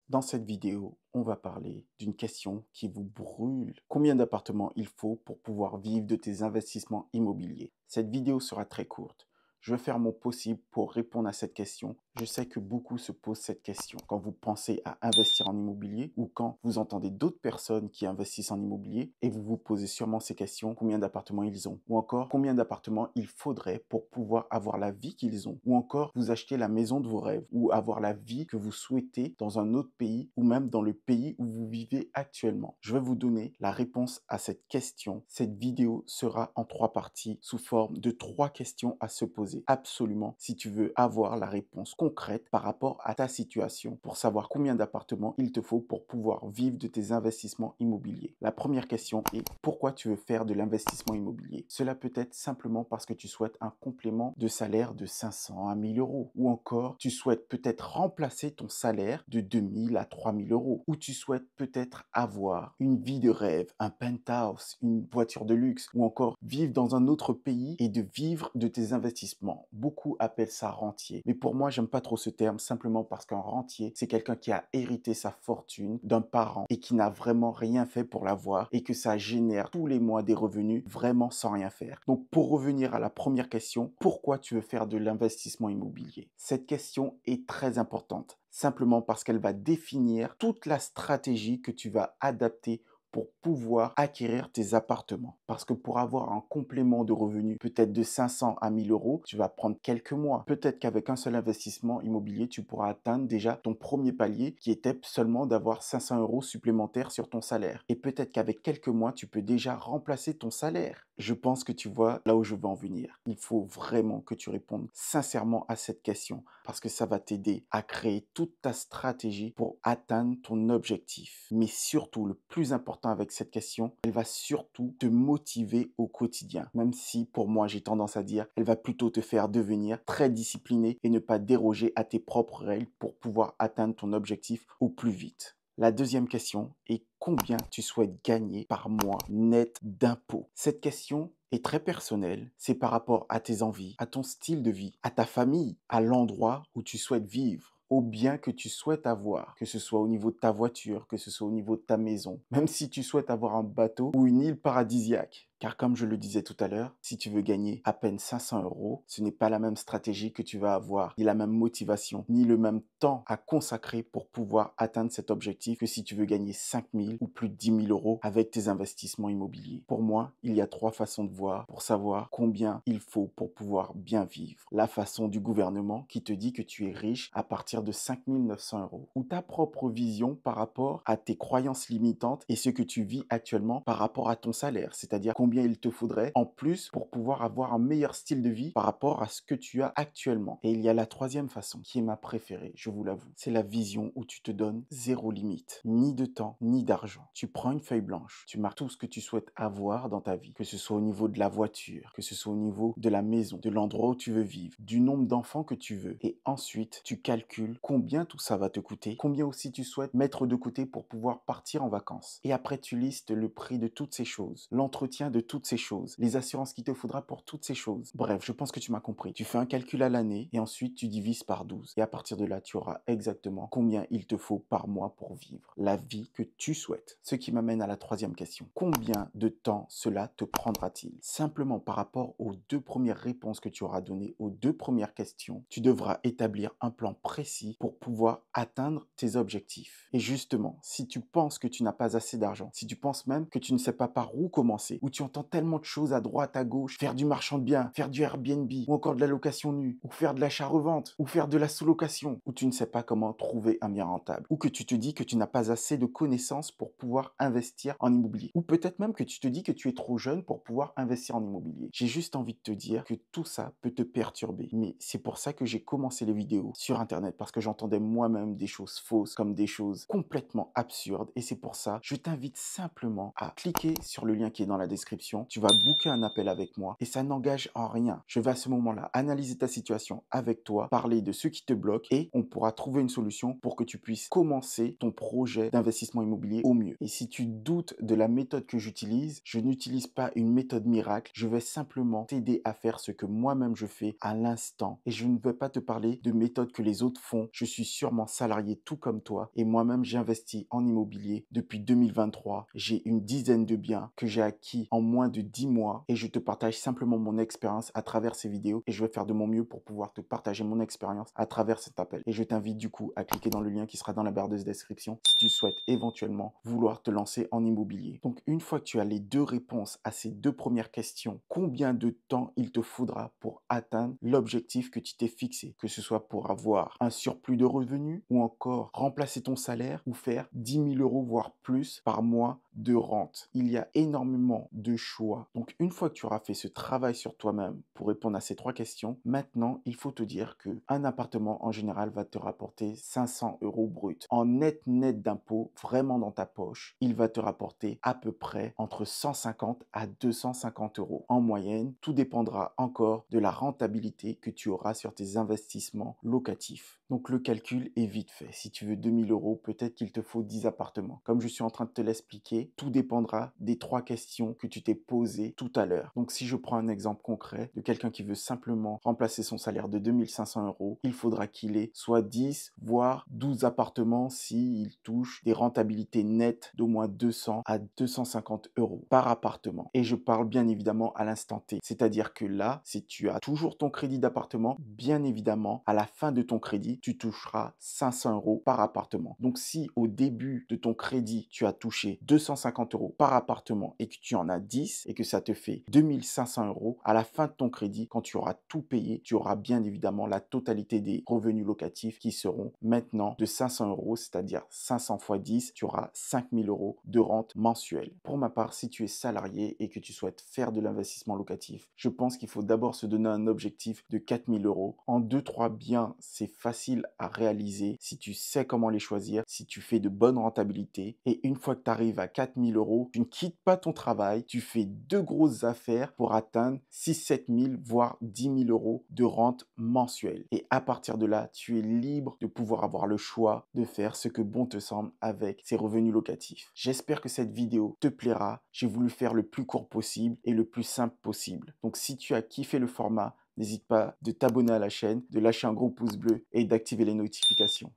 Dans cette vidéo, on va parler d'une question qui vous brûle. Combien d'appartements il faut pour pouvoir vivre de tes investissements immobiliers? Cette vidéo sera très courte. Je vais faire mon possible pour répondre à cette question. Je sais que beaucoup se posent cette question quand vous pensez à investir en immobilier ou quand vous entendez d'autres personnes qui investissent en immobilier et vous vous posez sûrement ces questions. Combien d'appartements ils ont? Ou encore, combien d'appartements il faudrait pour pouvoir avoir la vie qu'ils ont? Ou encore, vous achetez la maison de vos rêves ou avoir la vie que vous souhaitez dans un autre pays ou même dans le pays où vous vivez actuellement. Je vais vous donner la réponse à cette question. Cette vidéo sera en 3 parties sous forme de 3 questions à se poser absolument si tu veux avoir la réponse concrète par rapport à ta situation pour savoir combien d'appartements il te faut pour pouvoir vivre de tes investissements immobiliers. La première question est pourquoi tu veux faire de l'investissement immobilier? Cela peut être simplement parce que tu souhaites un complément de salaire de 500 à 1000 euros ou encore tu souhaites peut-être remplacer ton salaire de 2000 à 3000 euros ou tu souhaites peut-être avoir une vie de rêve, un penthouse, une voiture de luxe ou encore vivre dans un autre pays et de vivre de tes investissements. Beaucoup appellent ça rentier. Mais pour moi, j'aime pas trop ce terme simplement parce qu'un rentier, c'est quelqu'un qui a hérité sa fortune d'un parent et qui n'a vraiment rien fait pour l'avoir et que ça génère tous les mois des revenus vraiment sans rien faire. Donc, pour revenir à la première question, pourquoi tu veux faire de l'investissement immobilier? Cette question est très importante, simplement parce qu'elle va définir toute la stratégie que tu vas adapter pour pouvoir acquérir tes appartements. Parce que pour avoir un complément de revenus, peut-être de 500 à 1000 euros, tu vas prendre quelques mois. Peut-être qu'avec un seul investissement immobilier, tu pourras atteindre déjà ton premier palier qui était seulement d'avoir 500 euros supplémentaires sur ton salaire. Et peut-être qu'avec quelques mois, tu peux déjà remplacer ton salaire. Je pense que tu vois là où je veux en venir. Il faut vraiment que tu répondes sincèrement à cette question parce que ça va t'aider à créer toute ta stratégie pour atteindre ton objectif. Mais surtout, le plus important avec cette question, elle va surtout te motiver au quotidien. Même si pour moi, j'ai tendance à dire, elle va plutôt te faire devenir très discipliné et ne pas déroger à tes propres règles pour pouvoir atteindre ton objectif au plus vite. La deuxième question est combien tu souhaites gagner par mois net d'impôts? Cette question est très personnelle. C'est par rapport à tes envies, à ton style de vie, à ta famille, à l'endroit où tu souhaites vivre, aux biens que tu souhaites avoir, que ce soit au niveau de ta voiture, que ce soit au niveau de ta maison, même si tu souhaites avoir un bateau ou une île paradisiaque. Car comme je le disais tout à l'heure, si tu veux gagner à peine 500 euros, ce n'est pas la même stratégie que tu vas avoir, ni la même motivation, ni le même temps à consacrer pour pouvoir atteindre cet objectif que si tu veux gagner 5000 ou plus de 10 000 euros avec tes investissements immobiliers. Pour moi, il y a 3 façons de voir pour savoir combien il faut pour pouvoir bien vivre. La façon du gouvernement qui te dit que tu es riche à partir de 5900 euros. Ou ta propre vision par rapport à tes croyances limitantes et ce que tu vis actuellement par rapport à ton salaire. C'est-à-dire combien il te faudrait en plus pour pouvoir avoir un meilleur style de vie par rapport à ce que tu as actuellement. Et il y a la troisième façon qui est ma préférée, je vous l'avoue. C'est la vision où tu te donnes zéro limite, ni de temps, ni d'argent. Tu prends une feuille blanche, tu marques tout ce que tu souhaites avoir dans ta vie, que ce soit au niveau de la voiture, que ce soit au niveau de la maison, de l'endroit où tu veux vivre, du nombre d'enfants que tu veux. Et ensuite, tu calcules combien tout ça va te coûter, combien aussi tu souhaites mettre de côté pour pouvoir partir en vacances. Et après, tu listes le prix de toutes ces choses, l'entretien de toutes ces choses, les assurances qu'il te faudra pour toutes ces choses. Bref, je pense que tu m'as compris. Tu fais un calcul à l'année et ensuite tu divises par 12. Et à partir de là, tu auras exactement combien il te faut par mois pour vivre la vie que tu souhaites. Ce qui m'amène à la troisième question. Combien de temps cela te prendra-t-il? Simplement par rapport aux 2 premières réponses que tu auras données aux 2 premières questions, tu devras établir un plan précis pour pouvoir atteindre tes objectifs. Et justement, si tu penses que tu n'as pas assez d'argent, si tu penses même que tu ne sais pas par où commencer, ou tu entends tellement de choses à droite, à gauche, faire du marchand de biens, faire du Airbnb, ou encore de la location nue, ou faire de l'achat-revente, ou faire de la sous-location, ou tu ne sais pas comment trouver un bien rentable, ou que tu te dis que tu n'as pas assez de connaissances pour pouvoir investir en immobilier, ou peut-être même que tu te dis que tu es trop jeune pour pouvoir investir en immobilier. J'ai juste envie de te dire que tout ça peut te perturber, mais c'est pour ça que j'ai commencé les vidéos sur Internet, parce que j'entendais moi-même des choses fausses, comme des choses complètement absurdes, et c'est pour ça, je t'invite simplement à cliquer sur le lien qui est dans la description description. Tu vas booker un appel avec moi et ça n'engage en rien. Je vais à ce moment-là analyser ta situation avec toi, parler de ce qui te bloque et on pourra trouver une solution pour que tu puisses commencer ton projet d'investissement immobilier au mieux. Et si tu doutes de la méthode que j'utilise, je n'utilise pas une méthode miracle. Je vais simplement t'aider à faire ce que moi-même je fais à l'instant. Et je ne vais pas te parler de méthodes que les autres font. Je suis sûrement salarié tout comme toi et moi-même j'investis en immobilier depuis 2023. J'ai une dizaine de biens que j'ai acquis en moins de 10 mois et je te partage simplement mon expérience à travers ces vidéos et je vais faire de mon mieux pour pouvoir te partager mon expérience à travers cet appel. Et je t'invite du coup à cliquer dans le lien qui sera dans la barre de description si tu souhaites éventuellement vouloir te lancer en immobilier. Donc une fois que tu as les deux réponses à ces deux premières questions, combien de temps il te faudra pour atteindre l'objectif que tu t'es fixé, que ce soit pour avoir un surplus de revenus ou encore remplacer ton salaire ou faire 10 000 euros voire plus par mois de rente. Il y a énormément de choix. Donc une fois que tu auras fait ce travail sur toi-même pour répondre à ces trois questions, maintenant il faut te dire que un appartement en général va te rapporter 500 euros brut. En net d'impôts, vraiment dans ta poche, il va te rapporter à peu près entre 150 à 250 euros en moyenne. Tout dépendra encore de la rentabilité que tu auras sur tes investissements locatifs. Donc le calcul est vite fait. Si tu veux 2000 euros, peut-être qu'il te faut 10 appartements. Comme je suis en train de te l'expliquer, tout dépendra des trois questions que tu t'es posées tout à l'heure. Donc si je prends un exemple concret de quelqu'un qui veut simplement remplacer son salaire de 2500 euros, il faudra qu'il ait soit 10 voire 12 appartements s'il touche des rentabilités nettes d'au moins 200 à 250 euros par appartement. Et je parle bien évidemment à l'instant T. C'est-à-dire que là, si tu as toujours ton crédit d'appartement, bien évidemment, à la fin de ton crédit, tu toucheras 500 euros par appartement. Donc si au début de ton crédit, tu as touché 250 euros par appartement et que tu en as 10 et que ça te fait 2500 euros, à la fin de ton crédit, quand tu auras tout payé, tu auras bien évidemment la totalité des revenus locatifs qui seront maintenant de 500 euros, c'est-à-dire 500 fois 10, tu auras 5000 euros de rente mensuelle. Pour ma part, si tu es salarié et que tu souhaites faire de l'investissement locatif, je pense qu'il faut d'abord se donner un objectif de 4000 euros. En 2-3 biens, c'est facile à réaliser si tu sais comment les choisir, si tu fais de bonnes rentabilités. Et une fois que tu arrives à 4000 euros, tu ne quittes pas ton travail, tu fais deux grosses affaires pour atteindre 6-7 000 voire 10 000 euros de rente mensuelle. Et à partir de là, tu es libre de pouvoir avoir le choix de faire ce que bon te semble avec ces revenus locatifs. J'espère que cette vidéo te plaira. J'ai voulu faire le plus court possible et le plus simple possible. Donc si tu as kiffé le format, n'hésite pas de t'abonner à la chaîne, de lâcher un gros pouce bleu et d'activer les notifications.